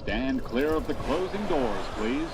Stand clear of the closing doors, please.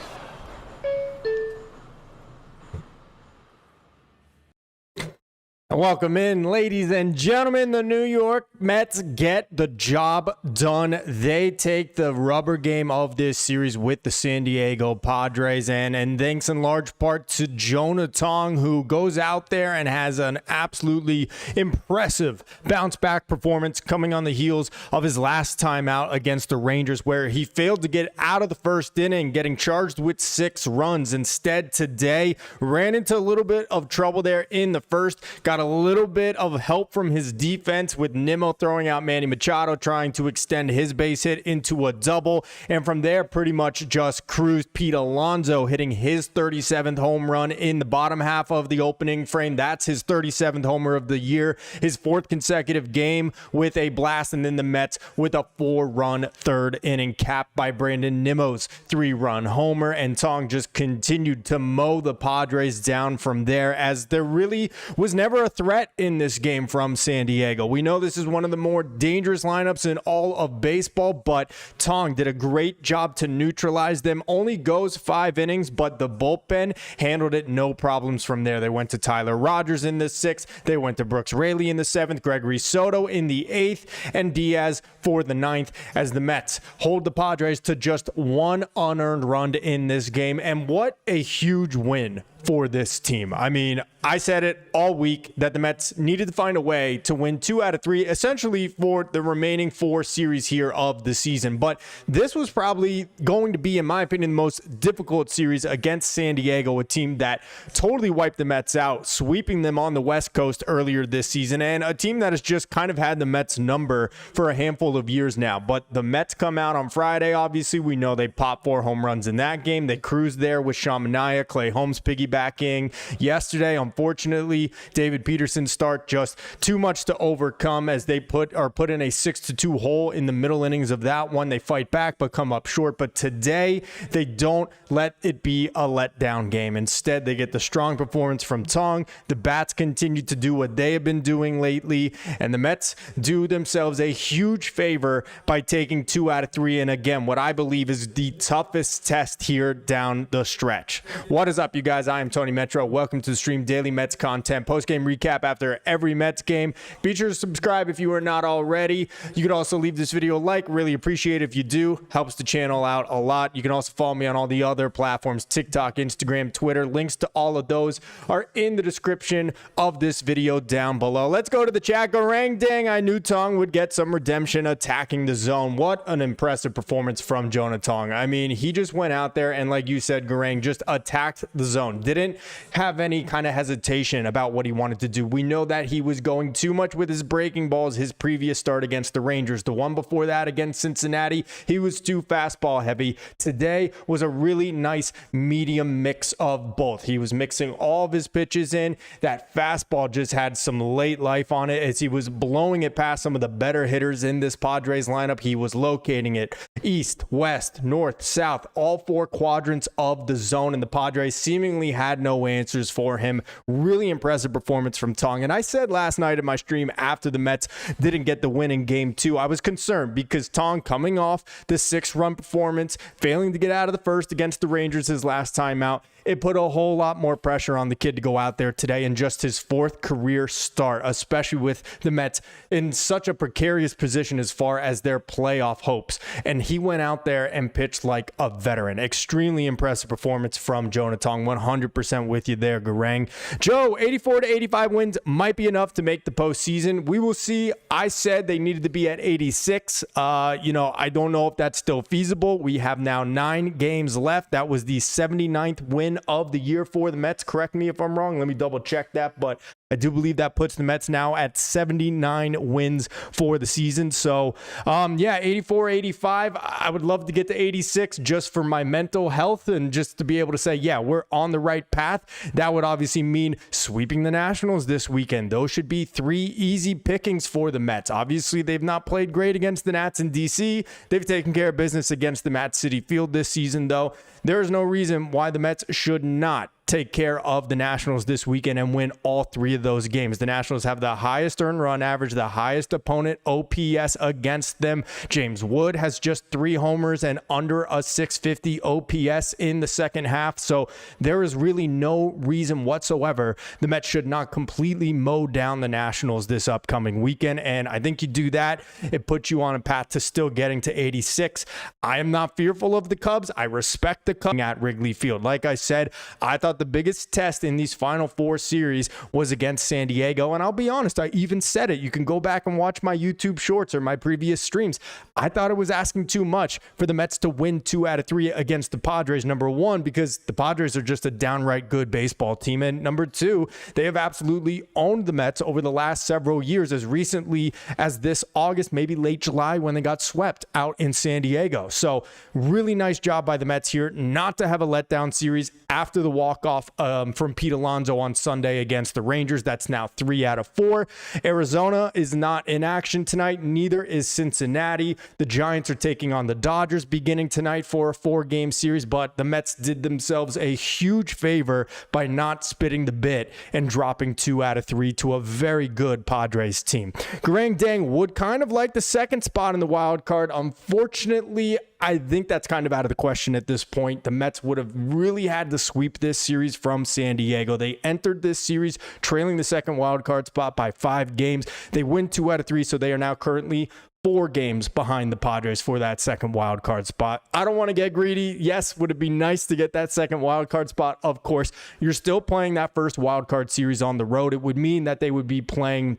Welcome in, ladies and gentlemen. The New York Mets get the job done. They take the rubber game of this series with the San Diego Padres, and thanks in large part to Jonah Tong, who goes out there and has an absolutely impressive bounce-back performance coming on the heels of his last time out against the Rangers, where he failed to get out of the first inning, getting charged with 6 runs. Instead, today, ran into a little bit of trouble there in the first, got a little bit of help from his defense with Nimmo throwing out Manny Machado, trying to extend his base hit into a double, and from there pretty much just cruised. Pete Alonso hitting his 37th home run in the bottom half of the opening frame. That's his 37th homer of the year, his 4th consecutive game with a blast, and then the Mets with a 4-run third inning capped by Brandon Nimmo's 3-run homer, and Tong just continued to mow the Padres down from there, as there really was never a threat in this game from San Diego. We know this is one of the more dangerous lineups in all of baseball, but Tong did a great job to neutralize them. Only goes 5 innings, but the bullpen handled it no problems from there. They went to Tyler Rogers in the 6th. They went to Brooks Raley in the 7th, Gregory Soto in the 8th, and Diaz for the 9th, as the Mets hold the Padres to just 1 unearned run in this game. And what a huge win for this team. I mean, I said it all week that the Mets needed to find a way to win 2 out of 3, essentially for the remaining 4 series here of the season. But this was probably going to be, in my opinion, the most difficult series against San Diego, a team that totally wiped the Mets out, sweeping them on the West Coast earlier this season, and a team that has just kind of had the Mets number for a handful of years now. But the Mets come out on Friday. Obviously, we know they popped 4 home runs in that game. They cruised there with Sean Manaea, Clay Holmes piggybacking yesterday. Unfortunately, David Peterson's start just too much to overcome, as they put in a 6-2 hole in the middle innings of that one. They fight back but come up short. But today, they don't let it be a letdown game. Instead, they get the strong performance from Tong. The bats continue to do what they have been doing lately, and the Mets do themselves a huge favor by taking 2 out of 3. And again, what I believe is the toughest test here down the stretch. What is up, you guys? I am Tony Metro. Welcome to the stream. Daily Mets content, post-game recap after every Mets game. Be sure to subscribe if you are not already. You can also leave this video a like. Really appreciate it if you do. Helps the channel out a lot. You can also follow me on all the other platforms, TikTok, Instagram, Twitter. Links to all of those are in the description of this video down below. Let's go to the chat. Garang dang, I knew Tong would get some redemption attacking the zone. What an impressive performance from Jonah Tong. I mean, he just went out there and, like you said, Garang, just attacked the zone. Didn't have any kind of hesitation about what he wanted to do. We know that he was going too much with his breaking balls his previous start against the Rangers. The one before that against Cincinnati, he was too fastball heavy. Today was a really nice medium mix of both. He was mixing all of his pitches in. That fastball just had some late life on it as he was blowing it past some of the better hitters in this Padres lineup. He was locating it east, west, north, south, all 4 quadrants of the zone, and the Padres seemingly had no answers for him. Really impressive performance from Tong. And I said last night in my stream after the Mets didn't get the win in game 2, I was concerned because Tong, coming off the 6-run performance, failing to get out of the first against the Rangers his last time out, it put a whole lot more pressure on the kid to go out there today in just his 4th career start, especially with the Mets in such a precarious position as far as their playoff hopes. And he went out there and pitched like a veteran. Extremely impressive performance from Jonah Tong. 100% with you there, Garang. Joe, 84 to 85 wins might be enough to make the postseason. We will see. I said they needed to be at 86. I don't know if that's still feasible. We have now 9 games left. That was the 79th win of the year for the Mets. Correct me if I'm wrong. Let me double check that, but I do believe that puts the Mets now at 79 wins for the season. So, 84, 85. I would love to get to 86 just for my mental health and just to be able to say, yeah, we're on the right path. That would obviously mean sweeping the Nationals this weekend. Those should be 3 easy pickings for the Mets. Obviously, they've not played great against the Nats in DC. They've taken care of business against the Matt City Field this season, though. There is no reason why the Mets should not take care of the Nationals this weekend and win all 3 of those games. The Nationals have the highest earned run average, the highest opponent OPS against them. James Wood has just 3 homers and under a 650 OPS in the second half. So there is really no reason whatsoever the Mets should not completely mow down the Nationals this upcoming weekend. And I think you do that, it puts you on a path to still getting to 86. I am not fearful of the Cubs. I respect the Cubs at Wrigley Field. Like I said, I thought the biggest test in these final 4 series was against San Diego. And I'll be honest, I even said it. You can go back and watch my YouTube shorts or my previous streams. I thought it was asking too much for the Mets to win 2 out of 3 against the Padres. Number 1, because the Padres are just a downright good baseball team. And number 2, they have absolutely owned the Mets over the last several years, as recently as this August, maybe late July, when they got swept out in San Diego. So really nice job by the Mets here not to have a letdown series after the walk-off from Pete Alonso on Sunday against the Rangers. That's now 3 out of 4. Arizona is not in action tonight. Neither is Cincinnati. The Giants are taking on the Dodgers beginning tonight for a 4-game series, but the Mets did themselves a huge favor by not spitting the bit and dropping 2 out of 3 to a very good Padres team. Garang Dang would kind of like the second spot in the wild card. Unfortunately, I think that's kind of out of the question at this point. The Mets would have really had to sweep this series from San Diego. They entered this series trailing the second wild card spot by 5 games. They win 2 out of 3, so they are now currently 4 games behind the Padres for that second wild card spot. I don't want to get greedy. Yes, would it be nice to get that second wild card spot? Of course. You're still playing that first wild card series on the road. It would mean that they would be playing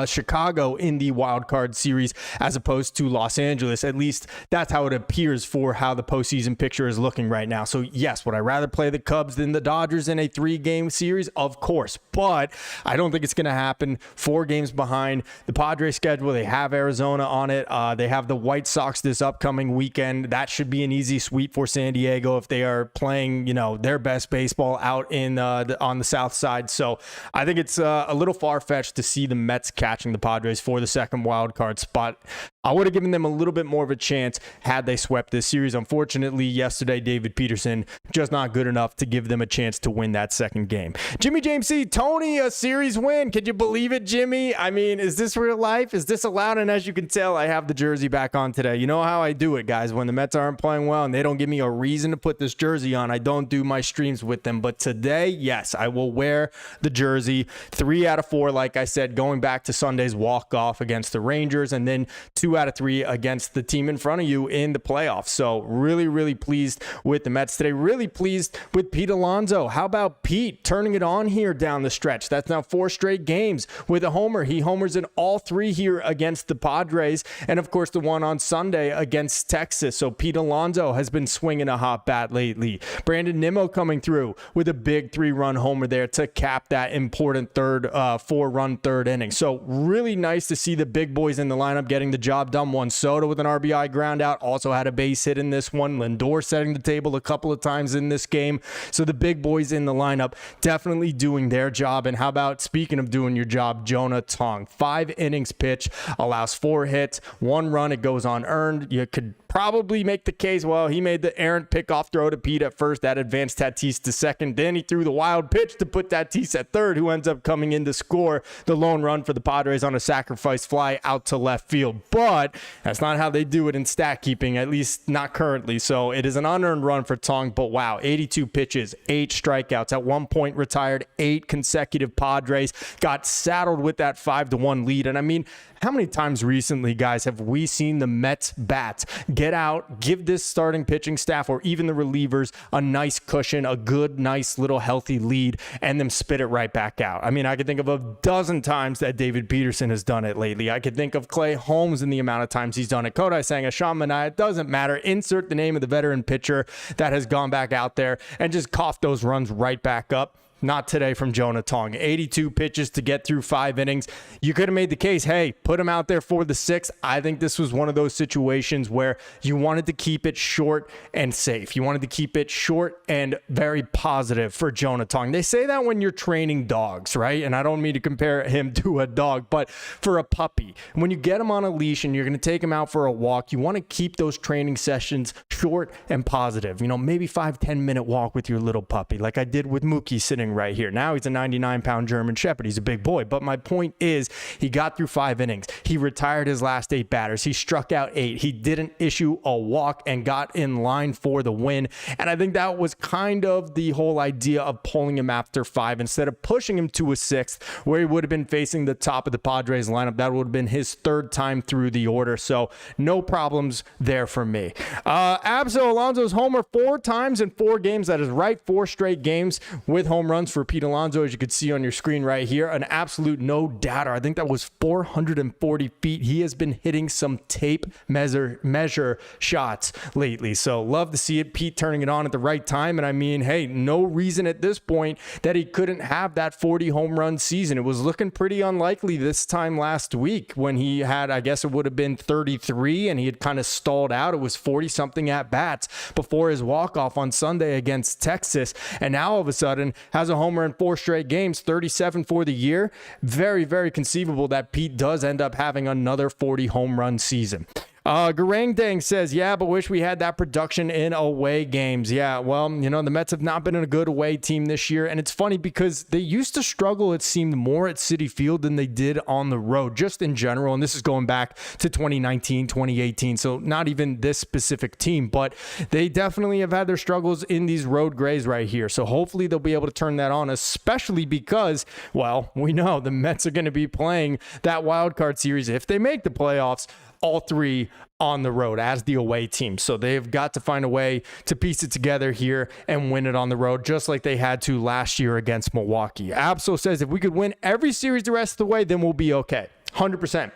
Chicago in the wild card series as opposed to Los Angeles. At least that's how it appears for how the postseason picture is looking right now. So yes, would I rather play the Cubs than the Dodgers in a 3-game series? Of course, but I don't think it's going to happen. 4 games behind the Padres schedule. They have Arizona on it. They have the White Sox this upcoming weekend. That should be an easy sweep for San Diego if they are playing, their best baseball out in on the south side. So I think it's a little far-fetched to see the Mets catching the Padres for the second wild card spot. I would have given them a little bit more of a chance had they swept this series. Unfortunately, yesterday, David Peterson just not good enough to give them a chance to win that second game. Jimmy James C. Tony, a series win. Could you believe it, Jimmy? I mean, is this real life? Is this allowed? And as you can tell, I have the jersey back on today. You know how I do it, guys. When the Mets aren't playing well and they don't give me a reason to put this jersey on, I don't do my streams with them. But today, yes, I will wear the jersey. 3 out of 4, like I said, going back to Sunday's walk-off against the Rangers, and then 2 out of 3 against the team in front of you in the playoffs. So really, really pleased with the Mets today. Really pleased with Pete Alonso. How about Pete turning it on here down the stretch? That's now 4 straight games with a homer. He homers in all 3 here against the Padres, and of course the one on Sunday against Texas. So Pete Alonso has been swinging a hot bat lately. Brandon Nimmo coming through with a big 3-run homer there to cap that important 4-run third inning. So really nice to see the big boys in the lineup getting the job done. Juan Soto with an RBI ground out, also had a base hit in this one. Lindor setting the table a couple of times in this game. So the big boys in the lineup definitely doing their job. And how about, speaking of doing your job, Jonah Tong? 5 innings pitch, allows 4 hits, 1 run. It goes unearned. You could probably make the case, well, he made the errant pickoff throw to Pete at first. That advanced Tatis to second. Then he threw the wild pitch to put Tatis at third, who ends up coming in to score the lone run for the Padres on a sacrifice fly out to left field. But that's not how they do it in stat keeping, at least not currently. So it is an unearned run for Tong. But wow, 82 pitches, 8 strikeouts. At one point retired 8 consecutive Padres. Got saddled with that 5-1 lead. And I mean, how many times recently, guys, have we seen the Mets bats get out, give this starting pitching staff or even the relievers a nice cushion, a good, nice little healthy lead, and then spit it right back out? I mean, I could think of a dozen times that David Peterson has done it lately. I could think of Clay Holmes in the amount of times he's done it. Kodai Senga, Sean Manaea, it doesn't matter. Insert the name of the veteran pitcher that has gone back out there and just coughed those runs right back up. not today from Jonah Tong. 82 pitches to get through 5 innings. You could have made the case, hey, put him out there for the 6th. I think this was one of those situations where you wanted to keep it short and safe. You wanted to keep it short and very positive for Jonah Tong. They say that when you're training dogs, right? And I don't mean to compare him to a dog, but for a puppy, when you get him on a leash and you're going to take him out for a walk, you want to keep those training sessions short and positive. You know, maybe 5-10 minute walk with your little puppy, like I did with Mookie sitting right here. Now he's a 99-pound German Shepherd. He's a big boy. But my point is, he got through 5 innings. He retired his last 8 batters. He struck out 8. He didn't issue a walk and got in line for the win. And I think that was kind of the whole idea of pulling him after 5 instead of pushing him to a 6th, where he would have been facing the top of the Padres lineup. That would have been his 3rd time through the order. So no problems there for me. Abso Alonso's homer 4 times in 4 games. That is right, 4 straight games with home runs for Pete Alonso, as you can see on your screen right here. An absolute no-doubter. I think that was 440 feet. He has been hitting some tape measure shots lately. So love to see it. Pete turning it on at the right time. And I mean, hey, no reason at this point that he couldn't have that 40 home run season. It was looking pretty unlikely this time last week when he had, I guess it would have been 33 and he had kind of stalled out. It was 40 something at bats before his walk-off on Sunday against Texas. And now all of a sudden has a homer in 4 straight games, 37 for the year. Very, very conceivable that Pete does end up having another 40 home run season. Garang Dang says, yeah, but wish we had that production in away games. Yeah, well, you know, the Mets have not been a good away team this year. And it's funny because they used to struggle, it seemed, more at Citi Field than they did on the road, just in general. And this is going back to 2019, 2018. So not even this specific team, but they definitely have had their struggles in these road grays right here. So hopefully they'll be able to turn that on, especially because, well, we know the Mets are going to be playing that wild card series if they make the playoffs, all 3 on the road as the away team. So they've got to find a way to piece it together here and win it on the road, just like they had to last year against Milwaukee. Abso says, if we could win every series the rest of the way, then we'll be okay. 100%.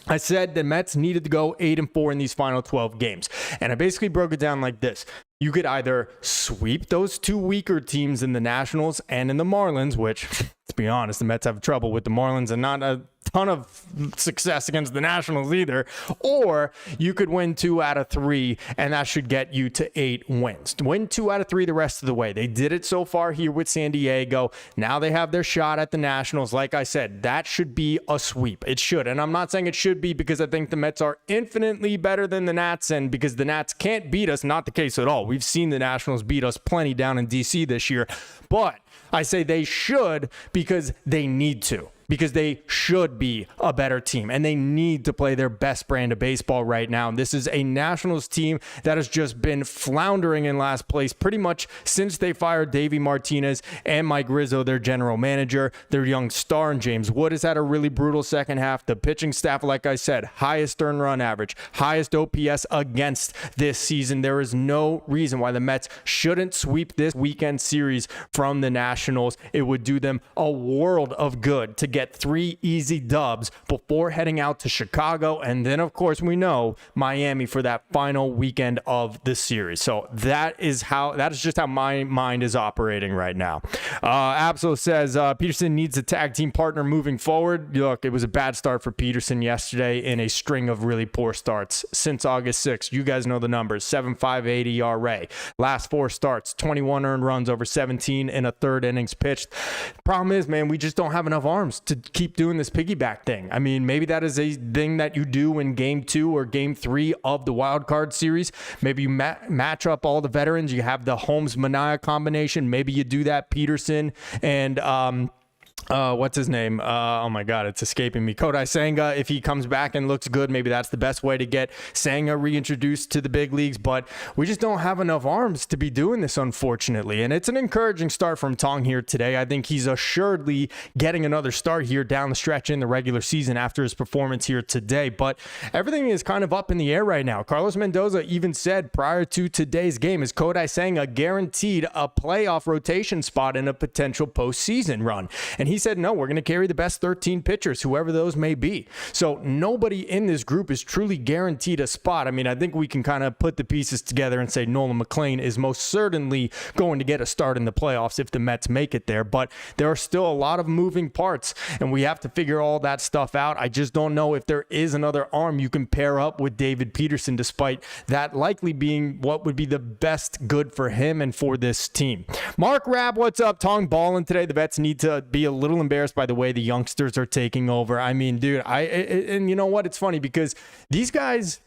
I said the Mets needed to go 8-4 in these final 12 games. And I basically broke it down like this. You could either sweep those 2 weaker teams in the Nationals and in the Marlins, which, to be honest, the Mets have trouble with the Marlins and not a ton of success against the Nationals either, or you could win 2 out of 3, and that should get you to 8 wins. Win 2 out of 3 the rest of the way. They did it so far here with San Diego. Now they have their shot at the Nationals. Like I said, that should be a sweep. It should, and I'm not saying it should be because I think the Mets are infinitely better than the Nats, and because the Nats can't beat us, not the case at all. We've seen the Nationals beat us plenty down in D.C. this year, but I say they should because they need to. Because they should be a better team and they need to play their best brand of baseball right now. And this is a Nationals team that has just been floundering in last place pretty much since they fired Davey Martinez and Mike Rizzo, their general manager. Their young star and James Wood has had a really brutal second half. The pitching staff, like I said, highest earned run average, highest OPS against this season. There is no reason why the Mets shouldn't sweep this weekend series from the Nationals. It would do them a world of good to get 3 easy dubs before heading out to Chicago, and then of course we know Miami for that final weekend of the series. So that is just how my mind is operating right now. Abso says Peterson needs a tag team partner moving forward. Look, it was a bad start for Peterson yesterday in a string of really poor starts since August 6th. You guys know the numbers: 7.58 ERA. Last 4 starts, 21 earned runs over 17 in a 3rd innings pitched. Problem is, man, we just don't have enough arms to keep doing this piggyback thing. I mean, maybe that is a thing that you do in game 2 or game 3 of the wild card series. Maybe you match up all the veterans. You have the Holmes-Manaea combination. Maybe you do that Peterson and what's his name? Oh my God, it's escaping me. Kodai Senga, if he comes back and looks good, maybe that's the best way to get Senga reintroduced to the big leagues, but we just don't have enough arms to be doing this, unfortunately. And it's an encouraging start from Tong here today. I think he's assuredly getting another start here down the stretch in the regular season after his performance here today, but everything is kind of up in the air right now. Carlos Mendoza even said prior to today's game, is Kodai Senga guaranteed a playoff rotation spot in a potential postseason run? And he said, no, we're going to carry the best 13 pitchers, whoever those may be. So nobody in this group is truly guaranteed a spot. I mean, I think we can kind of put the pieces together and say Nolan McLean is most certainly going to get a start in the playoffs if the Mets make it there. But there are still a lot of moving parts, and we have to figure all that stuff out. I just don't know if there is another arm you can pair up with David Peterson, despite that likely being what would be the best good for him and for this team. Mark Rapp, what's up? Tong balling today. The Mets need to be a little embarrassed by the way the youngsters are taking over. I mean, dude, and you know what? It's funny because these guys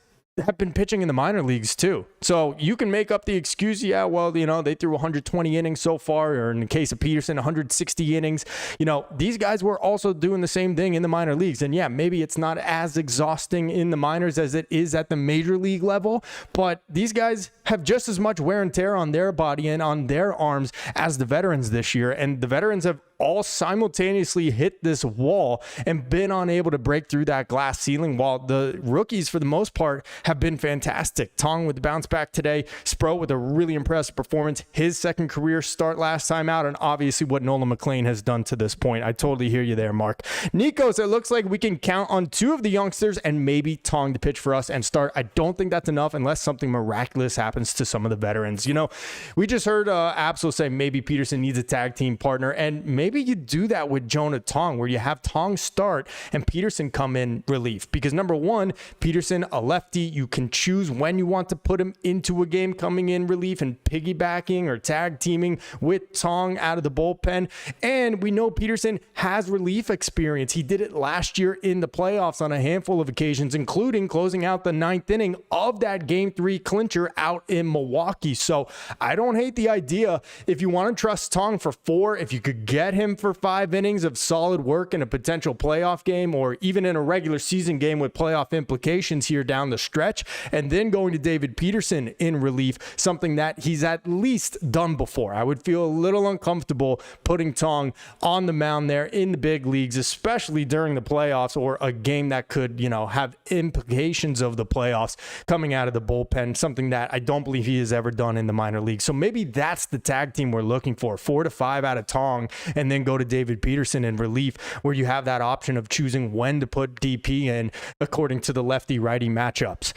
have been pitching in the minor leagues too. So you can make up the excuse, yeah, well, you know, they threw 120 innings so far, or in the case of Peterson, 160 innings. You know, these guys were also doing the same thing in the minor leagues. And yeah, maybe it's not as exhausting in the minors as it is at the major league level, but these guys have just as much wear and tear on their body and on their arms as the veterans this year. And the veterans have all simultaneously hit this wall and been unable to break through that glass ceiling, while the rookies, for the most part, have been fantastic. Tong with the bounce back today, Sproat with a really impressive performance, his second career start last time out, and obviously what Nolan McLean has done to this point. I totally hear you there, Mark. Nikos, it looks like we can count on two of the youngsters and maybe Tong to pitch for us and start. I don't think that's enough unless something miraculous happens to some of the veterans. You know, we just heard Absol say maybe Peterson needs a tag team partner, and maybe you do that with Jonah Tong, where you have Tong start and Peterson come in relief. Because number one, Peterson, a lefty, you can choose when you want to put him into a game coming in relief and piggybacking or tag teaming with Tong out of the bullpen. And we know Peterson has relief experience. He did it last year in the playoffs on a handful of occasions, including closing out the ninth inning of that Game 3 clincher out in Milwaukee. So I don't hate the idea. If you want to trust Tong for 4, if you could get him for 5 innings of solid work in a potential playoff game, or even in a regular season game with playoff implications here down the stretch, and then going to David Peterson in relief, something that he's at least done before. I would feel a little uncomfortable putting Tong on the mound there in the big leagues, especially during the playoffs or a game that could, you know, have implications of the playoffs coming out of the bullpen, something that I don't believe he has ever done in the minor league. So maybe that's the tag team we're looking for, 4 to 5 out of Tong, and then go to David Peterson in relief, where you have that option of choosing when to put DP in according to the lefty-righty matchups.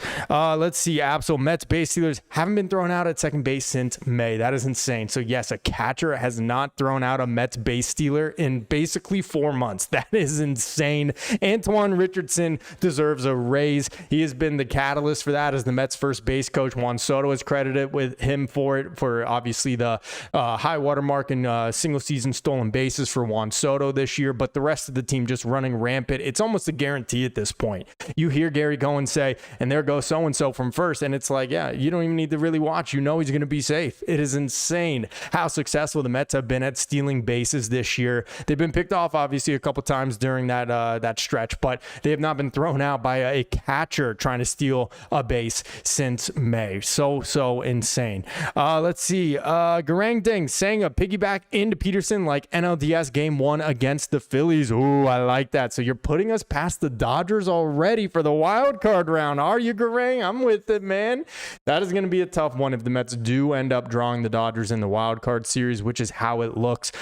Let's see, Absol, Mets base stealers haven't been thrown out at second base since May. That is insane. So yes, a catcher has not thrown out a Mets base stealer in basically 4 months. That is insane. Antoine Richardson deserves a raise. He has been the catalyst for that as the Mets first base coach. Juan Soto is credited with him for it, for obviously the high watermark in single season stolen bases for Juan Soto this year, but the rest of the team just running rampant. It's almost a guarantee at this point. You hear Gary Cohen say, and there goes so-and-so from first, and it's like, yeah, you don't even need to really watch. You know he's going to be safe. It is insane how successful the Mets have been at stealing bases this year. They've been picked off, obviously, a couple times during that stretch, but they have not been thrown out by a catcher trying to steal a base since May. So insane. Let's see. Garang Ding saying a piggyback into Peterson like NLDS Game 1 against the Phillies. Ooh, I like that. So you're putting us past the Dodgers already for the wild card round. Are you, Garang? I'm with it, man. That is going to be a tough one if the Mets do end up drawing the Dodgers in the wild card series, which is how it looks.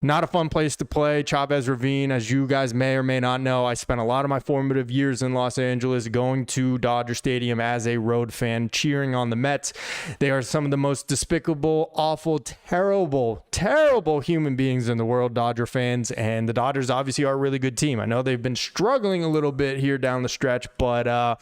Not a fun place to play. Chavez Ravine, as you guys may or may not know, I spent a lot of my formative years in Los Angeles going to Dodger Stadium as a road fan, cheering on the Mets. They are some of the most despicable, awful, terrible human beings in the world, Dodger fans, and the Dodgers obviously are a really good team. I know they've been struggling a little bit here down the stretch, but I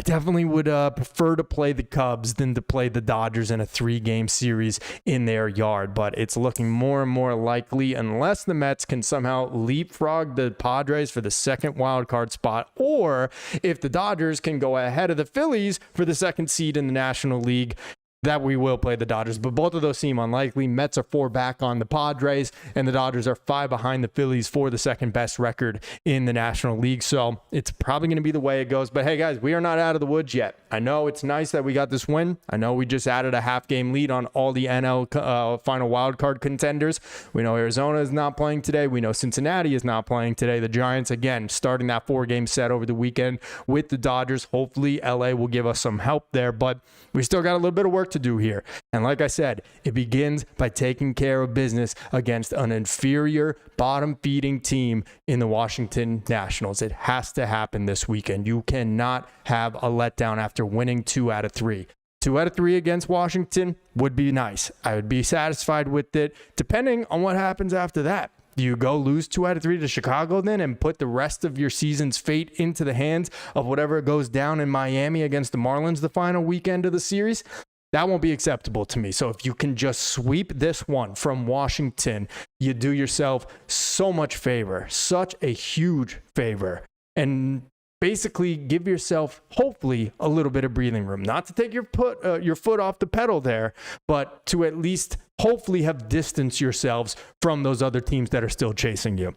definitely would prefer to play the Cubs than to play the Dodgers in a 3-game series in their yard, but it's looking more and more likely unless the Mets can somehow leapfrog the Padres for the second wild card spot, or if the Dodgers can go ahead of the Phillies for the second seed in the National League, that we will play the Dodgers. But both of those seem unlikely. Mets are 4 back on the Padres, and the Dodgers are 5 behind the Phillies for the second best record in the National League. So it's probably going to be the way it goes. But hey, guys, we are not out of the woods yet. I know it's nice that we got this win. I know we just added a half-game lead on all the NL final wildcard contenders. We know Arizona is not playing today. We know Cincinnati is not playing today. The Giants, again, starting that 4-game set over the weekend with the Dodgers. Hopefully, LA will give us some help there. But we still got a little bit of work work to do here. And like I said, it begins by taking care of business against an inferior, bottom-feeding team in the Washington Nationals. It has to happen this weekend. You cannot have a letdown after winning 2 out of 3. 2 out of 3 against Washington would be nice. I would be satisfied with it, depending on what happens after that. Do you go lose 2 out of 3 to Chicago then and put the rest of your season's fate into the hands of whatever goes down in Miami against the Marlins the final weekend of the series? That won't be acceptable to me. So if you can just sweep this one from Washington, you do yourself so much favor, such a huge favor. And basically give yourself, hopefully, a little bit of breathing room. Not to take your foot off the pedal there, but to at least hopefully have distanced yourselves from those other teams that are still chasing you.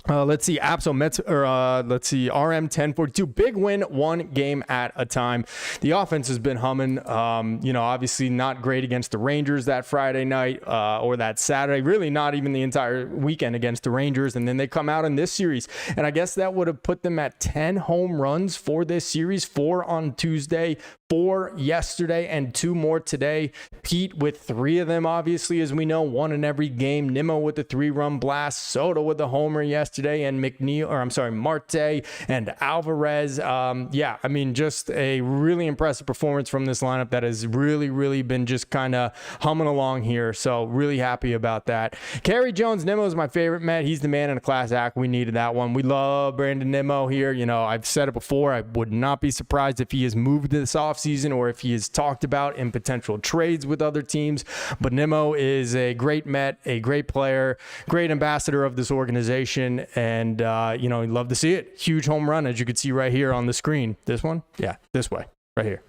Let's see, RM 1042, big win, 1 game at a time. The offense has been humming, obviously not great against the Rangers that Friday night or that Saturday, really not even the entire weekend against the Rangers. And then they come out in this series, and I guess that would have put them at 10 home runs for this series, 4 on Tuesday, 4 yesterday, and 2 more today. Pete with 3 of them, obviously, as we know, 1 in every game. Nimmo with the 3-run blast, Soto with the homer yesterday, and Marte and Alvarez. Just a really impressive performance from this lineup that has really been just kind of humming along here. So really happy about that. Kerry Jones, Nimmo is my favorite Met. He's the man in a class act. We needed that one. We love Brandon Nimmo here. I've said it before. I would not be surprised if he has moved this offseason or if he is talked about in potential trades with other teams. But Nimmo is a great Met, a great player, great ambassador of this organization. And, you'd love to see it. Huge home run, as you can see right here on the screen. This one? Yeah, this way, right here.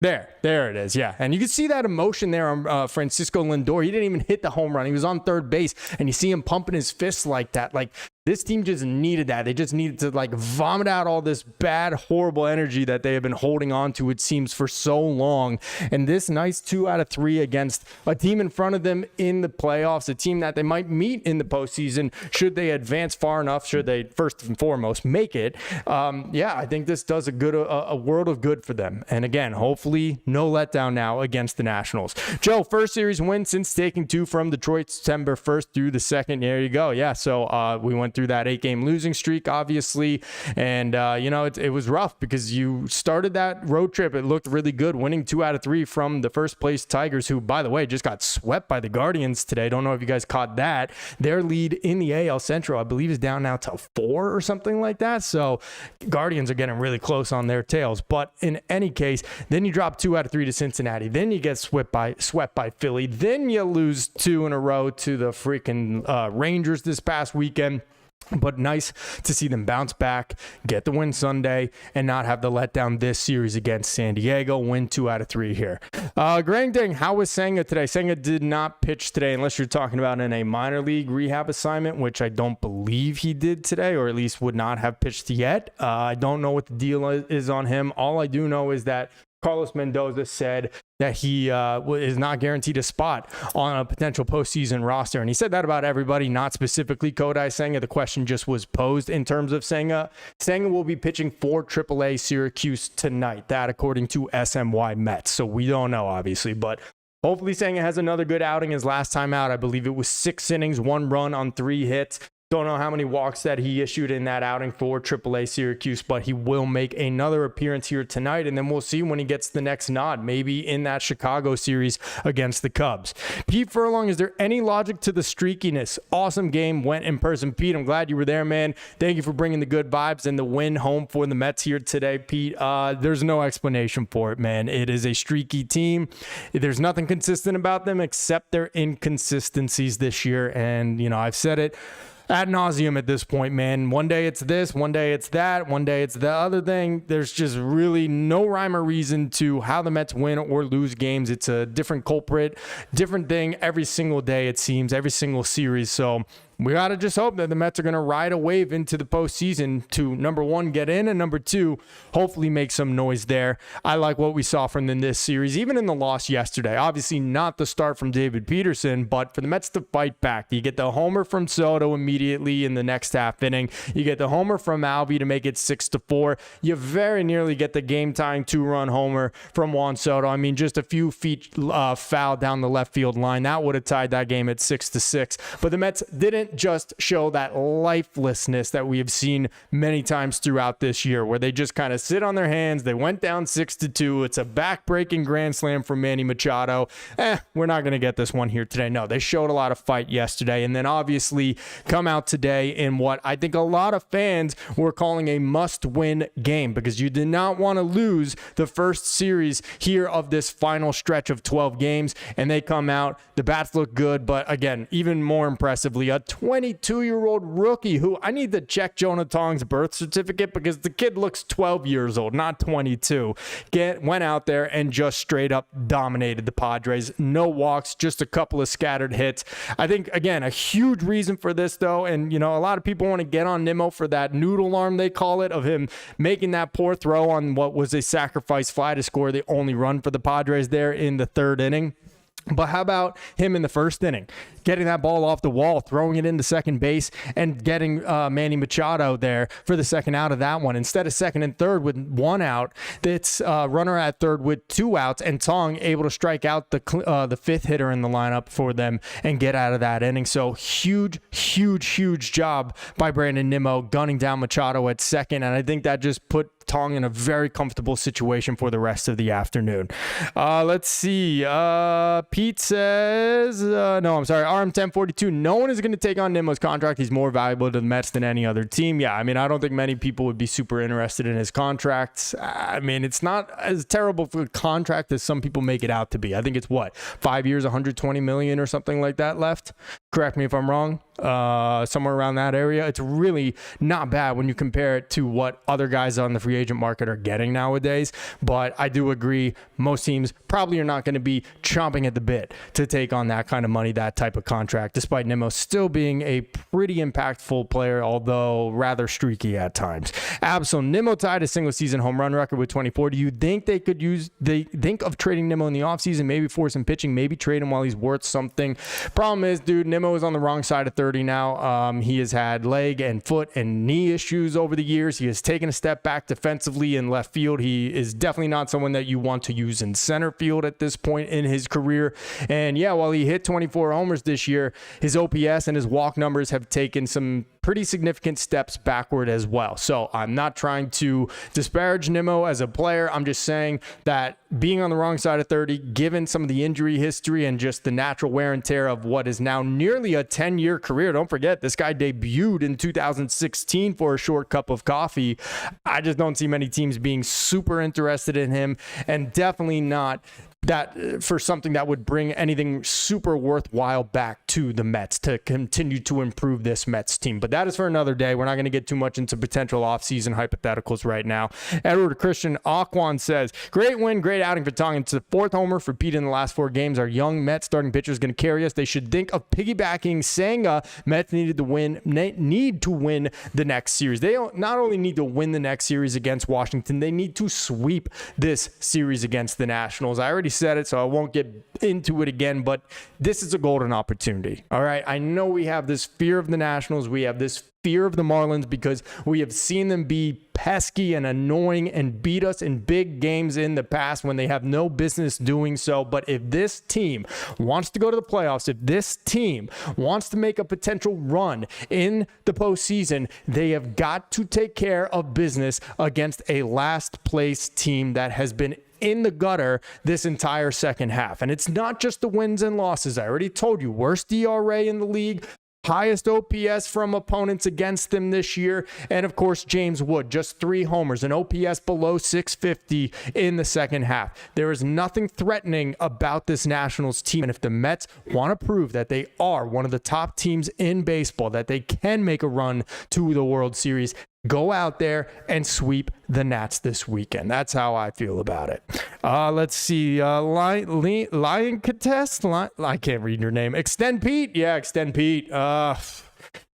There it is. Yeah. And you can see that emotion there on Francisco Lindor. He didn't even hit the home run. He was on third base, and you see him pumping his fists like that. Like, this team just needed that. They just needed to vomit out all this bad, horrible energy that they have been holding on to, it seems, for so long. And this nice 2 out of 3 against a team in front of them in the playoffs, a team that they might meet in the postseason should they advance far enough, should they first and foremost make it. I think this does a world of good for them. And again, hopefully no letdown now against the Nationals. Joe, first series win since taking 2 from Detroit September 1st through the 2nd. There you go. Yeah, so we went through that 8-game losing streak, obviously. And, it was rough because you started that road trip. It looked really good, winning 2 out of 3 from the first place Tigers, who, by the way, just got swept by the Guardians today. Don't know if you guys caught that. Their lead in the AL Central, I believe, is down now to 4 or something like that. So Guardians are getting really close on their tails. But in any case, then you drop 2 out of 3 to Cincinnati. Then you get swept by Philly. Then you lose 2 in a row to the freaking Rangers this past weekend. But nice to see them bounce back, get the win Sunday, and not have the letdown this series against San Diego. Win 2 out of 3 here. Grang Ding, how was Senga today? Senga did not pitch today unless you're talking about in a minor league rehab assignment, which I don't believe he did today, or at least would not have pitched yet. I don't know what the deal is on him. All I do know is that Carlos Mendoza said that he is not guaranteed a spot on a potential postseason roster. And he said that about everybody, not specifically Kodai Senga. The question just was posed in terms of Senga. Senga will be pitching for AAA Syracuse tonight. That according to SMY Mets. So we don't know, obviously, but hopefully Senga has another good outing. His last time out, I believe it was 6 innings, 1 run on 3 hits. Don't know how many walks that he issued in that outing for AAA Syracuse, but he will make another appearance here tonight, and then we'll see when he gets the next nod, maybe in that Chicago series against the Cubs. Pete Furlong, is there any logic to the streakiness? Awesome game, went in person. Pete, I'm glad you were there, man. Thank you for bringing the good vibes and the win home for the Mets here today, Pete. There's no explanation for it, man. It is a streaky team. There's nothing consistent about them except their inconsistencies this year, and, I've said it ad nauseum at this point, man. One day it's this, one day it's that, one day it's the other thing. There's just really no rhyme or reason to how the Mets win or lose games. It's a different culprit, different thing every single day, it seems, every single series. So we got to just hope that the Mets are going to ride a wave into the postseason to, number one, get in, and number two, hopefully make some noise there. I like what we saw from them this series, even in the loss yesterday. Obviously not the start from David Peterson, but for the Mets to fight back. You get the homer from Soto immediately in the next half inning. You get the homer from Alvey to make it 6-4. You very nearly get the game-tying 2-run homer from Juan Soto. I mean, just a few feet foul down the left field line. That would have tied that game at 6-6. But the Mets didn't just show that lifelessness that we have seen many times throughout this year, where they just kind of sit on their hands. They went down 6-2. It's a back-breaking grand slam from Manny Machado. We're not going to get this one here today. No, they showed a lot of fight yesterday, and then obviously come out today in what I think a lot of fans were calling a must-win game, because you did not want to lose the first series here of this final stretch of 12 games, and they come out. The bats look good, but again, even more impressively, a 22-year-old rookie who I need to check Jonah Tong's birth certificate, because the kid looks 12 years old, not 22. Went out there and just straight up dominated the Padres. No walks, just a couple of scattered hits. I think, again, a huge reason for this, though, and, you know, a lot of people want to get on Nimmo for that noodle arm, they call it, of him making that poor throw on what was a sacrifice fly to score the only run for the Padres there in the third inning. But how about him in the first inning? Getting that ball off the wall, throwing it into second base, and getting Manny Machado there for the second out of that one. Instead of second and third with one out, it's runner at third with 2 outs, and Tong able to strike out the fifth hitter in the lineup for them and get out of that inning. So huge job by Brandon Nimmo gunning down Machado at second, and I think that just put Tong in a very comfortable situation for the rest of the afternoon. Let's see. Pete says, no, I'm sorry. RM1042, no one is going to take on Nimmo's contract. He's more valuable to the Mets than any other team. Yeah, I mean, I don't think many people would be super interested in his contract. I mean, it's not as terrible for a contract as some people make it out to be. I think it's 5 years, $120 million or something like that left. Correct me if I'm wrong. Somewhere around that area. It's really not bad when you compare it to what other guys on the free agent market are getting nowadays. But I do agree, most teams probably are not going to be chomping at the bit to take on that kind of money, that type of contract, despite Nimmo still being a pretty impactful player, although rather streaky at times. Absol, Nimmo tied a single season home run record with 24. Do you think they think of trading Nimmo in the offseason, maybe for some pitching, maybe trade him while he's worth something? Problem is, dude, Nimmo is on the wrong side of 30 now. He has had leg and foot and knee issues over the years. He has taken a step back defensively in left field. He is definitely not someone that you want to use in center field at this point in his career. And yeah, while he hit 24 homers this year, his OPS and his walk numbers have taken some pretty significant steps backward as well. So I'm not trying to disparage Nimmo as a player. I'm just saying that being on the wrong side of 30, given some of the injury history and just the natural wear and tear of what is now nearly a 10-year career. Don't forget, this guy debuted in 2016 for a short cup of coffee. I just don't see many teams being super interested in him, and definitely not that for something that would bring anything super worthwhile back to the Mets to continue to improve this Mets team. But that is for another day. We're not going to get too much into potential offseason hypotheticals right now. Edward Christian Aquan says, great win, great outing for Tong. It's the 4th homer for Pete in the last 4 games. Our young Mets starting pitcher is going to carry us. They should think of piggybacking Senga. Mets need to win the next series. They not only need to win the next series against Washington, they need to sweep this series against the Nationals. I already said it, so I won't get into it again, but this is a golden opportunity. All right. I know we have this fear of the Nationals. We have this fear of the Marlins because we have seen them be pesky and annoying and beat us in big games in the past when they have no business doing so. But if this team wants to go to the playoffs, if this team wants to make a potential run in the postseason, they have got to take care of business against a last place team that has been in the gutter this entire second half. And it's not just the wins and losses. I already told you, worst ERA in the league, highest OPS from opponents against them this year. And of course, James Wood, just 3 homers, an OPS below 650 in the second half. There is nothing threatening about this Nationals team. And if the Mets want to prove that they are one of the top teams in baseball, that they can make a run to the World Series, go out there and sweep the Nats this weekend. That's how I feel about it. Let's see. Lion Contest? I can't read your name. Extend Pete? Yeah, Extend Pete.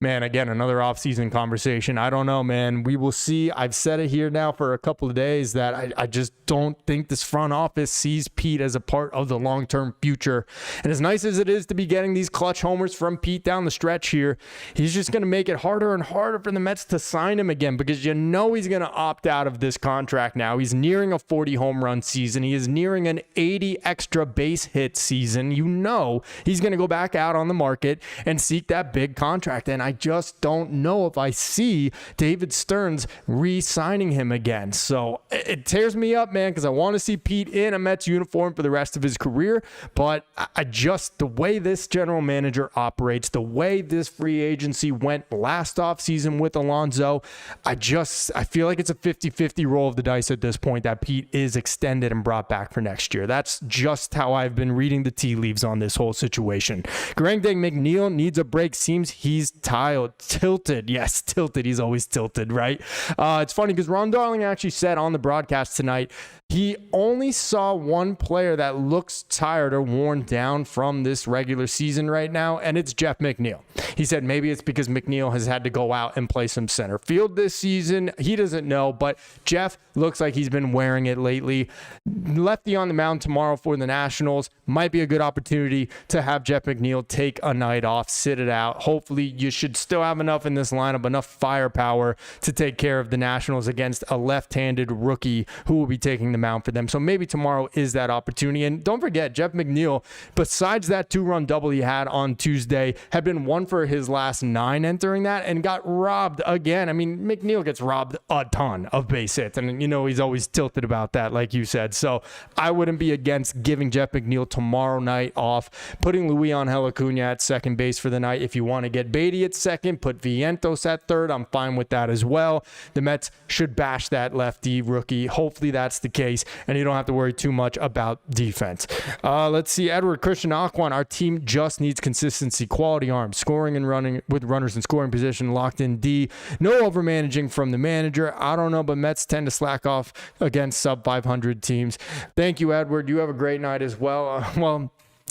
Man, again, another offseason conversation. I don't know, man. We will see. I've said it here now for a couple of days that I just don't think this front office sees Pete as a part of the long-term future. And as nice as it is to be getting these clutch homers from Pete down the stretch here, he's just going to make it harder and harder for the Mets to sign him again, because you know he's going to opt out of this contract now. He's nearing a 40 home run season. He is nearing an 80 extra base hit season. You know he's going to go back out on the market and seek that big contract. And I just don't know if I see David Stearns re-signing him again. So it tears me up, man, because I want to see Pete in a Mets uniform for the rest of his career. But the way this general manager operates, the way this free agency went last offseason with Alonso, I feel like it's a 50-50 roll of the dice at this point that Pete is extended and brought back for next year. That's just how I've been reading the tea leaves on this whole situation. Grandang McNeil needs a break. Seems he's tilted. Yes, tilted. He's always tilted, right? It's funny because Ron Darling actually said on the broadcast tonight he only saw one player that looks tired or worn down from this regular season right now, and it's Jeff McNeil. He said maybe it's because McNeil has had to go out and play some center field this season. He doesn't know, but Jeff looks like he's been wearing it lately. Lefty on the mound tomorrow for the Nationals. Might be a good opportunity to have Jeff McNeil take a night off, sit it out. Hopefully you should still have enough in this lineup, enough firepower to take care of the Nationals against a left-handed rookie who will be taking the mound for them. So maybe tomorrow is that opportunity. And don't forget, Jeff McNeil, besides that 2-run double he had on Tuesday, had been 1 for his last 9 entering that and got robbed again. I mean, McNeil gets robbed a ton of base hits, and you know he's always tilted about that, like you said. So I wouldn't be against giving Jeff McNeil tomorrow night off, putting Luis-Angel Acuna at second base for the night. If you want to get Beatty at second, put Vientos at third. I'm fine with that as well. The Mets should bash that lefty rookie. Hopefully that's the case, and you don't have to worry too much about defense. Let's see. Edward Christian Aquan, our team just needs consistency, quality arms, scoring and running with runners in scoring position, locked in D. No overmanaging from the manager. I don't know, but Mets tend to slack off against sub 500 teams. Thank you, Edward. You have a great night as well.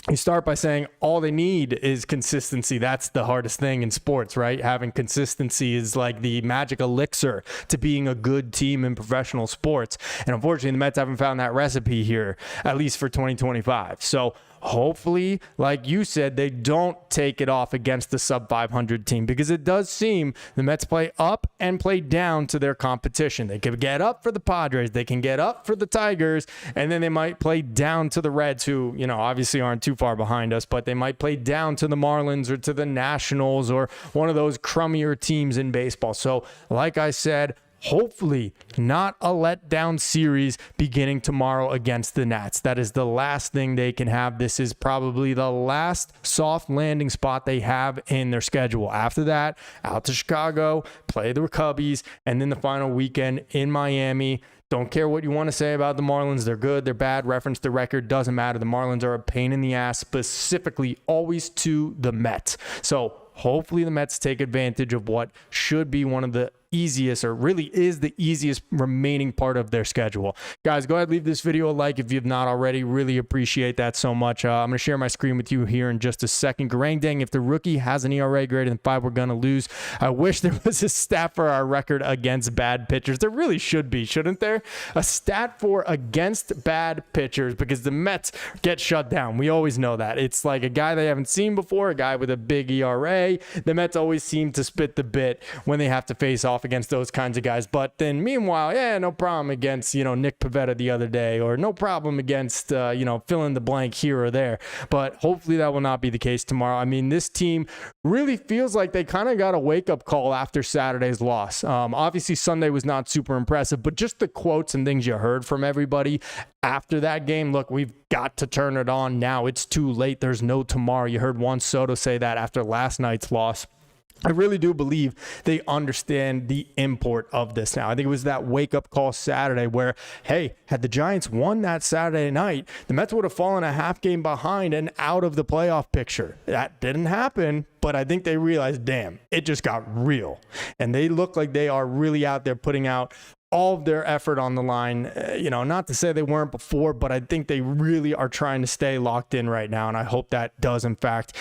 You start by saying all they need is consistency. That's the hardest thing in sports, right? Having consistency is like the magic elixir to being a good team in professional sports. And unfortunately, the Mets haven't found that recipe here, at least for 2025. So hopefully, like you said, they don't take it off against the sub 500 team, because it does seem the Mets play up and play down to their competition. They can get up for the Padres, they can get up for the Tigers, and then they might play down to the Reds, who, you know, obviously aren't too far behind us, but they might play down to the Marlins or to the Nationals or one of those crummier teams in baseball. So like I said, hopefully not a letdown series beginning tomorrow against the Nats. That is the last thing they can have. This is probably the last soft landing spot they have in their schedule. After that, out to Chicago, play the Cubbies, and then the final weekend in Miami. Don't care what you want to say about the Marlins. They're good, they're bad, reference the record, doesn't matter. The Marlins are a pain in the ass, specifically always to the Mets. So hopefully the Mets take advantage of what should be one of the easiest, or really is the easiest remaining part of their schedule. Guys, go ahead, leave this video a like if you've not already. Really appreciate that so much. I'm going to share my screen with you here in just a second. Garangdang, if the rookie has an ERA greater than 5, we're going to lose. I wish there was a stat for our record against bad pitchers. There really should be, shouldn't there? A stat for against bad pitchers, because the Mets get shut down. We always know that. It's like a guy they haven't seen before, a guy with a big ERA. The Mets always seem to spit the bit when they have to face off against those kinds of guys. But then meanwhile, no problem against, Nick Pivetta the other day, or no problem against, fill in the blank here or there. But hopefully that will not be the case tomorrow. I mean, this team really feels like they kind of got a wake-up call after Saturday's loss. Obviously, Sunday was not super impressive, but just the quotes and things you heard from everybody after that game. Look, we've got to turn it on now. It's too late. There's no tomorrow. You heard Juan Soto say that after last night's loss. I really do believe they understand the import of this now. I think it was that wake-up call Saturday where, hey, had the Giants won that Saturday night, the Mets would have fallen a half game behind and out of the playoff picture. That didn't happen, but I think they realized, damn, it just got real. And they look like they are really out there putting out all of their effort on the line. Not to say they weren't before, but I think they really are trying to stay locked in right now, and I hope that does, in fact,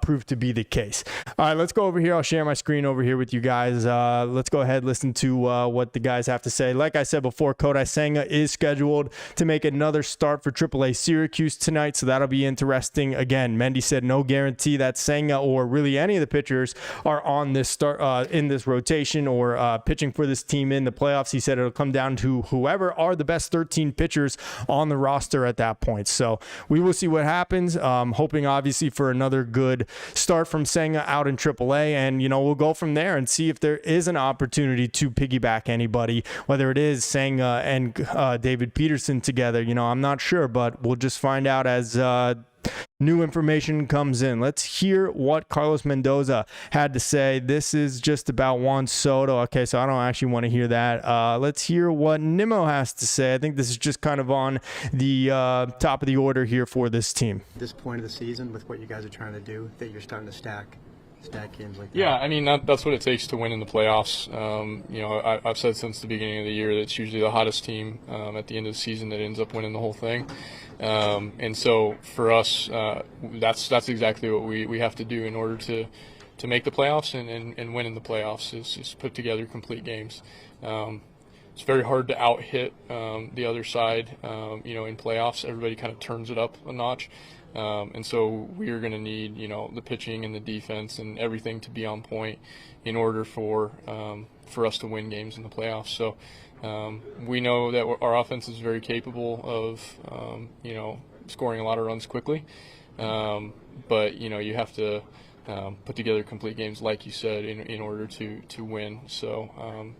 prove to be the case. All right, let's go over here. I'll share my screen over here with you guys. Let's go ahead and listen to what the guys have to say. Like I said before, Kodai Senga is scheduled to make another start for AAA Syracuse tonight, so that'll be interesting. Again, Mendy said no guarantee that Senga or really any of the pitchers are on this start in this rotation or pitching for this team in the playoffs. He said it'll come down to whoever are the best 13 pitchers on the roster at that point. So we will see what happens. Hoping obviously for another good start from Senga out in AAA, and we'll go from there and see if there is an opportunity to piggyback anybody, whether it is Senga and David Peterson together. I'm not sure, but we'll just find out as new information comes in. Let's hear what Carlos Mendoza had to say. This is just about Juan Soto. Okay, so I don't actually want to hear that. Let's hear what Nimmo has to say. I think this is just kind of on the top of the order here for this team. At this point of the season, with what you guys are trying to do, that you're starting to stack games like that. Yeah, I mean, that's what it takes to win in the playoffs. I've said since the beginning of the year that it's usually the hottest team at the end of the season that ends up winning the whole thing. And so for us, that's exactly what we have to do in order to make the playoffs and win in the playoffs is put together complete games. It's very hard to out-hit the other side. In playoffs, everybody kind of turns it up a notch. And so we are going to need, the pitching and the defense and everything to be on point in order for us to win games in the playoffs. So we know that our offense is very capable of, scoring a lot of runs quickly. But, you have to put together complete games, like you said, in order to win. So,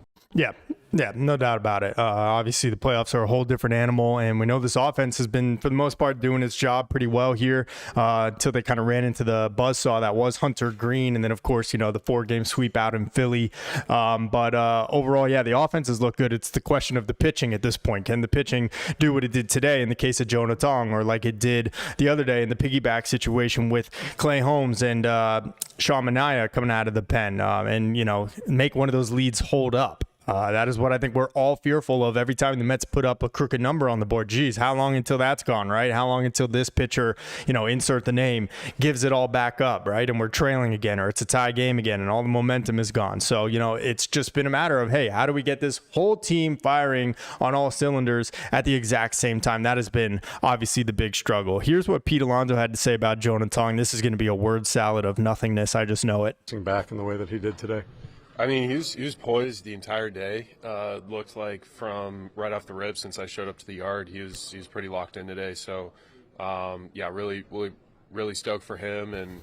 Yeah, no doubt about it. Obviously, the playoffs are a whole different animal, and we know this offense has been, for the most part, doing its job pretty well here until they kind of ran into the buzzsaw that was Hunter Green, and then, of course, the 4-game sweep out in Philly. But overall, yeah, the offenses look good. It's the question of the pitching at this point. Can the pitching do what it did today in the case of Jonah Tong, or like it did the other day in the piggyback situation with Clay Holmes and Sean Manaea coming out of the pen and, make one of those leads hold up? That is what I think we're all fearful of every time the Mets put up a crooked number on the board. Geez, how long until that's gone, right? How long until this pitcher, insert the name, gives it all back up, right? And we're trailing again, or it's a tie game again, and all the momentum is gone. So, it's just been a matter of, hey, how do we get this whole team firing on all cylinders at the exact same time? That has been obviously the big struggle. Here's what Pete Alonso had to say about Jonah Tong. This is going to be a word salad of nothingness. I just know it. Back in the way that he did today. I mean, he was poised the entire day. Looked like from right off the rip since I showed up to the yard, he was pretty locked in today. So, really stoked for him. And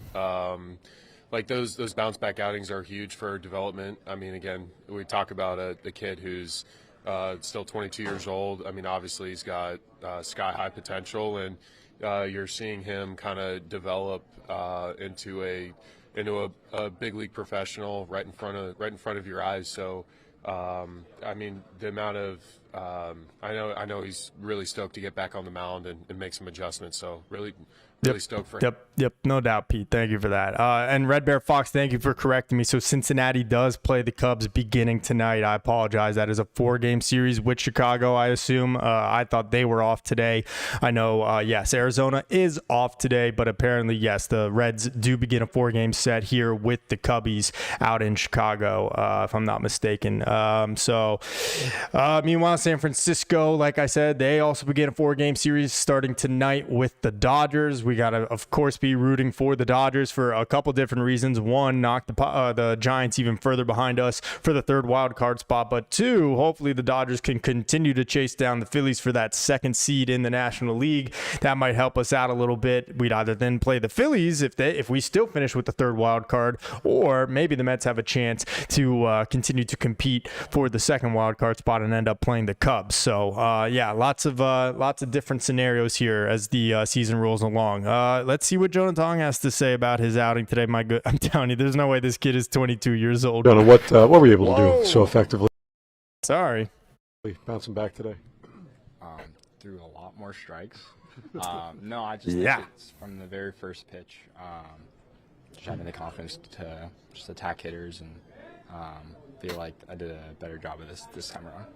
those bounce back outings are huge for development. I mean, again, we talk about a kid who's still 22 years old. I mean, obviously he's got sky high potential, and you're seeing him kind of develop into a big league professional right in front of your eyes. So, I mean, the amount of I know he's really stoked to get back on the mound and make some adjustments. So really stoked for him. Yep, no doubt, Pete. Thank you for that. And Red Bear Fox, thank you for correcting me. So Cincinnati does play the Cubs beginning tonight. I apologize. That is a 4-game series with Chicago, I assume. I thought they were off today. I know, yes, Arizona is off today, but apparently, yes, the Reds do begin a 4-game set here with the Cubbies out in Chicago, if I'm not mistaken. Meanwhile, San Francisco, like I said, they also begin a 4-game series starting tonight with the Dodgers. We got to, of course, be rooting for the Dodgers for a couple different reasons. One, knock the Giants even further behind us for the 3rd wild card spot. But 2, hopefully the Dodgers can continue to chase down the Phillies for that 2nd seed in the National League. That might help us out a little bit. We'd either then play the Phillies if we still finish with the 3rd wild card, or maybe the Mets have a chance to continue to compete for the 2nd wild card spot and end up playing the Cubs. So lots of different scenarios here as the season rolls along. Let's see what Jonah Tong has to say about his outing today. I'm telling you, there's no way this kid is 22 years old. Jonah, what were you able to do so effectively? Sorry. Bouncing back today. Threw a lot more strikes. No, I just think it's from the very first pitch. Just having the confidence to just attack hitters and feel like I did a better job of this time around.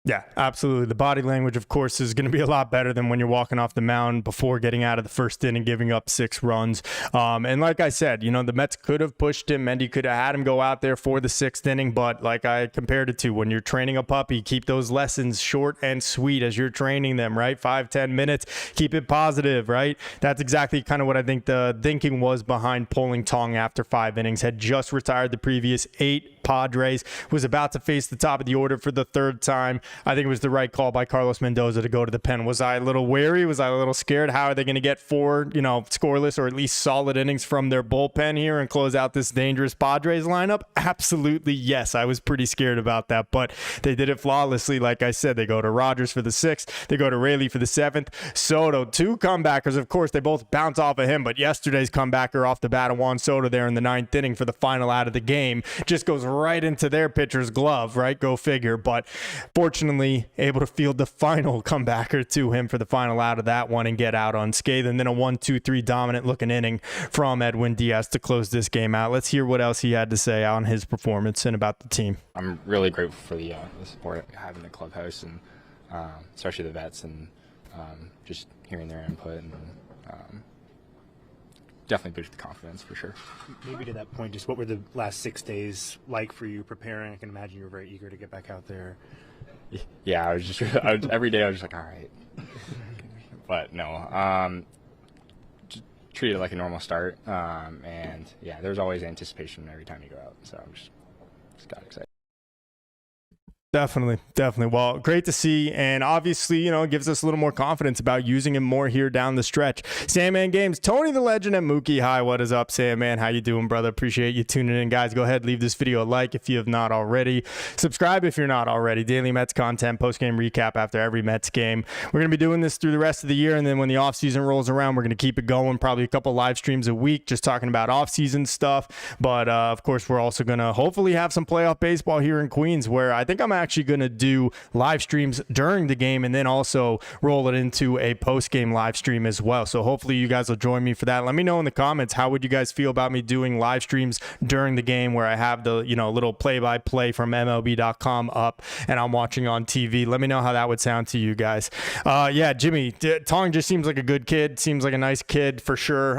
Yeah, absolutely. The body language, of course, is going to be a lot better than when you're walking off the mound before getting out of the first inning, giving up 6 runs. And like I said, the Mets could have pushed him. Mendy could have had him go out there for the 6th inning. But like I compared it to, when you're training a puppy, keep those lessons short and sweet as you're training them, right? 5-10 minutes, keep it positive, right? That's exactly kind of what I think the thinking was behind pulling Tong after 5 innings. Had just retired the previous 8. Padres, was about to face the top of the order for the 3rd time. I think it was the right call by Carlos Mendoza to go to the pen. Was I a little wary? Was I a little scared? How are they going to get 4, scoreless or at least solid innings from their bullpen here and close out this dangerous Padres lineup? Absolutely, yes. I was pretty scared about that, but they did it flawlessly. Like I said, they go to Rogers for the 6th. They go to Raley for the 7th. Soto, 2 comebackers. Of course, they both bounce off of him, but yesterday's comebacker off the bat of Juan Soto there in the 9th inning for the final out of the game just goes right into their pitcher's glove, right? Go figure. But fortunately, able to field the final comebacker to him for the final out of that one and get out unscathed. And then a 1-2-3 dominant looking inning from Edwin Diaz to close this game out. Let's hear what else he had to say on his performance and about the team. I'm really grateful for the support having the clubhouse and especially the vets and just hearing their input and definitely boosted the confidence for sure. Maybe to that point, just what were the last 6 days like for you preparing? I can imagine you were very eager to get back out there. Yeah, every day I was just like, all right. But no, just treat it like a normal start. And yeah, there's always anticipation every time you go out. So I'm just got excited. Definitely. Well, great to see, and obviously, it gives us a little more confidence about using him more here down the stretch. Sandman Games, Tony the Legend at Mookie. Hi, what is up, Sandman? How you doing, brother? Appreciate you tuning in, guys. Go ahead, leave this video a like if you have not already. Subscribe if you're not already. Daily Mets content, post-game recap after every Mets game. We're going to be doing this through the rest of the year, and then when the offseason rolls around, we're going to keep it going. Probably a couple live streams a week, just talking about offseason stuff. But, of course, we're also going to hopefully have some playoff baseball here in Queens, where I think I'm actually going to do live streams during the game and then also roll it into a post-game live stream as well. So hopefully you guys will join me for that. Let me know in the comments, how would you guys feel about me doing live streams during the game where I have the little play-by-play from MLB.com up and I'm watching on TV. Let me know how that would sound to you guys. Yeah, Jimmy, Tong just seems like a good kid, seems like a nice kid for sure.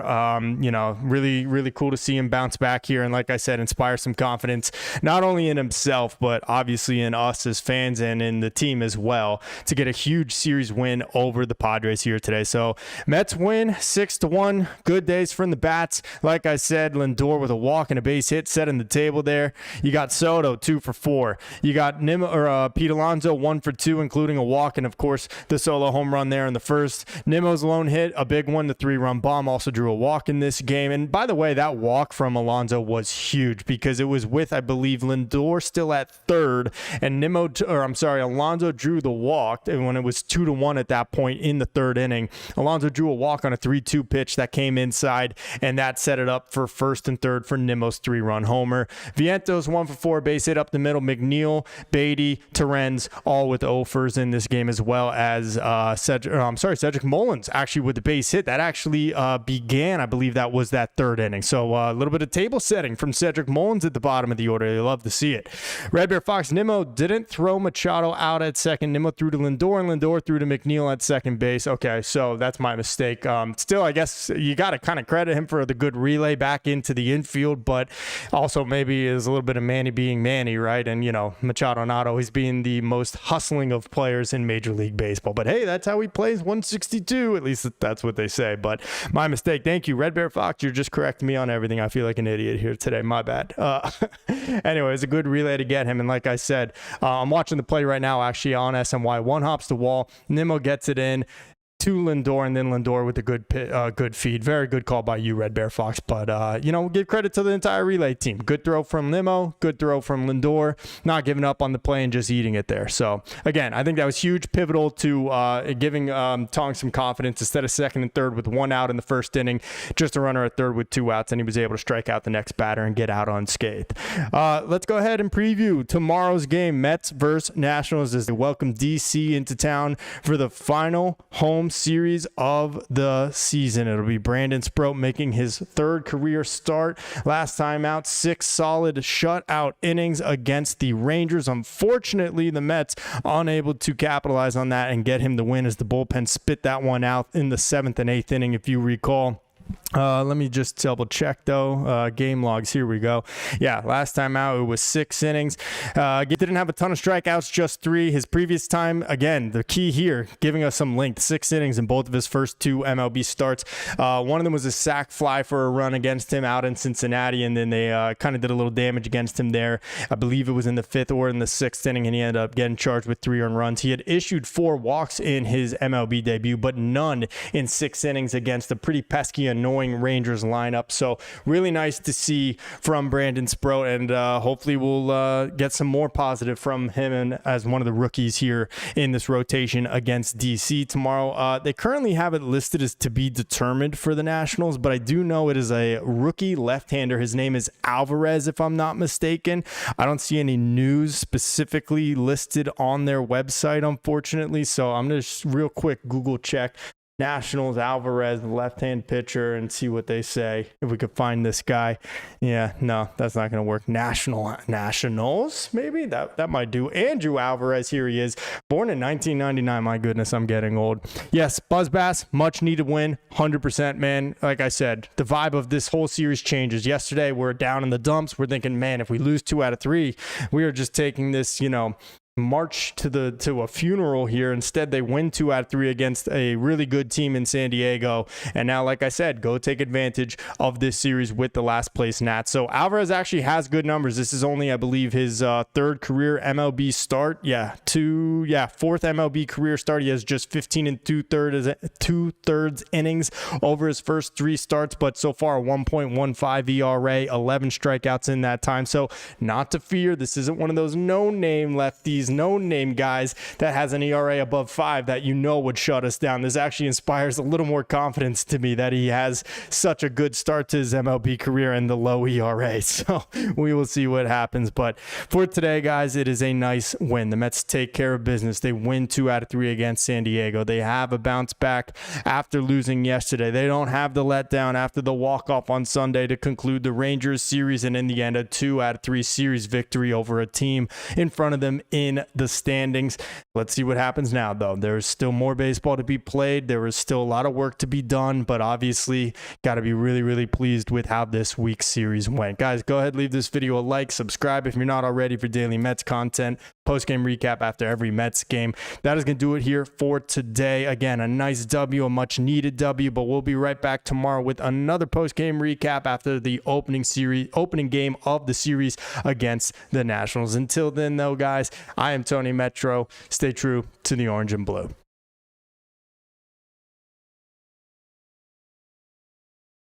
Really, really cool to see him bounce back here and, like I said, inspire some confidence, not only in himself, but obviously in us as fans and in the team as well, to get a huge series win over the Padres here today. So Mets win 6-1. Good days from the bats. Like I said, Lindor with a walk and a base hit setting the table there. You got Soto 2 for 4. You got Pete Alonso 1 for 2, including a walk and of course the solo home run there in the first. Nimmo's lone hit, a big one, the 3-run bomb, also drew a walk in this game. And by the way, that walk from Alonso was huge because it was with, I believe, Lindor still at third and Alonso drew the walk, and when it was 2-1 at that point in the 3rd inning, Alonso drew a walk on a 3-2 pitch that came inside, and that set it up for 1st and 3rd for Nimmo's 3-run homer. Vientos 1 for 4, base hit up the middle. McNeil, Beatty, Terens, all with offers in this game, as well as Cedric Mullins actually with the base hit. That actually began, I believe that was that 3rd inning. So a little bit of table setting from Cedric Mullins at the bottom of the order. You love to see it. Red Bear Fox, Nimmo didn't throw Machado out at second. Nimmo threw to Lindor, and Lindor threw to McNeil at second base. Okay, so that's my mistake. Still, I guess you got to kind of credit him for the good relay back into the infield, but also maybe is a little bit of Manny being Manny, right? And, Machado not always being the most hustling of players in Major League Baseball. But, hey, that's how he plays 162. At least that's what they say. But my mistake. Thank you, Red Bear Fox. You're just correcting me on everything. I feel like an idiot here today. My bad. Anyway, it's a good relay to get him. And like I said, I'm watching the play right now actually on SNY. One hops the wall. Nimmo gets it in to Lindor, and then Lindor with a good feed. Very good call by you, Red Bear Fox. But, give credit to the entire relay team. Good throw from Nimmo, good throw from Lindor, not giving up on the play and just eating it there. So, again, I think that was huge, pivotal to giving Tong some confidence. Instead of 2nd and 3rd with 1 out in the 1st inning, just a runner at 3rd with 2 outs, and he was able to strike out the next batter and get out unscathed. Let's go ahead and preview tomorrow's game, Mets versus Nationals, as they welcome DC into town for the final home series of the season. It'll be Brandon Sproat making his third career start. Last time out, 6 solid shutout innings against the Rangers. Unfortunately, the Mets unable to capitalize on that and get him the win as the bullpen spit that one out in the 7th and 8th inning, if you recall. Let me just double check though. Game logs, here we go. Yeah, last time out it was 6 innings. Didn't have a ton of strikeouts, just 3. His previous time, again, the key here, giving us some length, 6 innings in both of his first 2 MLB starts. One of them was a sac fly for a run against him out in Cincinnati, and then they kind of did a little damage against him there. I believe it was in the 5th or in the 6th inning, and he ended up getting charged with 3 earned runs. He had issued 4 walks in his MLB debut, but none in 6 innings against a pretty pesky, annoying Rangers lineup. So really nice to see from Brandon Sproat, and hopefully we'll get some more positive from him and as one of the rookies here in this rotation against DC tomorrow. They currently have it listed as to be determined for the Nationals, but I do know it is a rookie left-hander. His name is Alvarez, if I'm not mistaken. I don't see any news specifically listed on their website, unfortunately, so I'm going to just real quick Google check Nationals Alvarez, left-hand pitcher, and see what they say. If we could find this guy. Yeah, no, that's not going to work. Nationals, maybe? That might do. Andrew Alvarez, here he is. Born in 1999. My goodness, I'm getting old. Yes, Buzz Bass, much needed win. 100%, man. Like I said, the vibe of this whole series changes. Yesterday, we're down in the dumps. We're thinking, man, if we lose 2 out of 3, we are just taking this, march to a funeral here. Instead, they win 2 out of 3 against a really good team in San Diego. And now, like I said, go take advantage of this series with the last place Nats. So Alvarez actually has good numbers. This is only, I believe, his 3rd career MLB start. Fourth MLB career start. He has just 15 and 2/3 innings over his first 3 starts, but so far 1.15 ERA, 11 strikeouts in that time. So not to fear. This isn't one of those no-name lefties, no-name guys that has an ERA above 5 that would shut us down. This actually inspires a little more confidence to me that he has such a good start to his MLB career and the low ERA. So we will see what happens. But for today, guys, it is a nice win. The Mets take care of business. They win 2 out of 3 against San Diego. They have a bounce back after losing yesterday. They don't have the letdown after the walk-off on Sunday to conclude the Rangers series, and in the end, a 2 out of 3 series victory over a team in front of them in the standings. Let's see what happens now, though. There's still more baseball to be played. There is still a lot of work to be done, but obviously got to be really, really pleased with how this week's series went. Guys, go ahead, leave this video a like, subscribe if you're not already for daily Mets content, post-game recap after every Mets game. That is going to do it here for today. Again, a nice W, a much-needed W, but we'll be right back tomorrow with another post-game recap after the opening game of the series against the Nationals. Until then, though, guys, I am Tony Metro. Stay true to the orange and blue.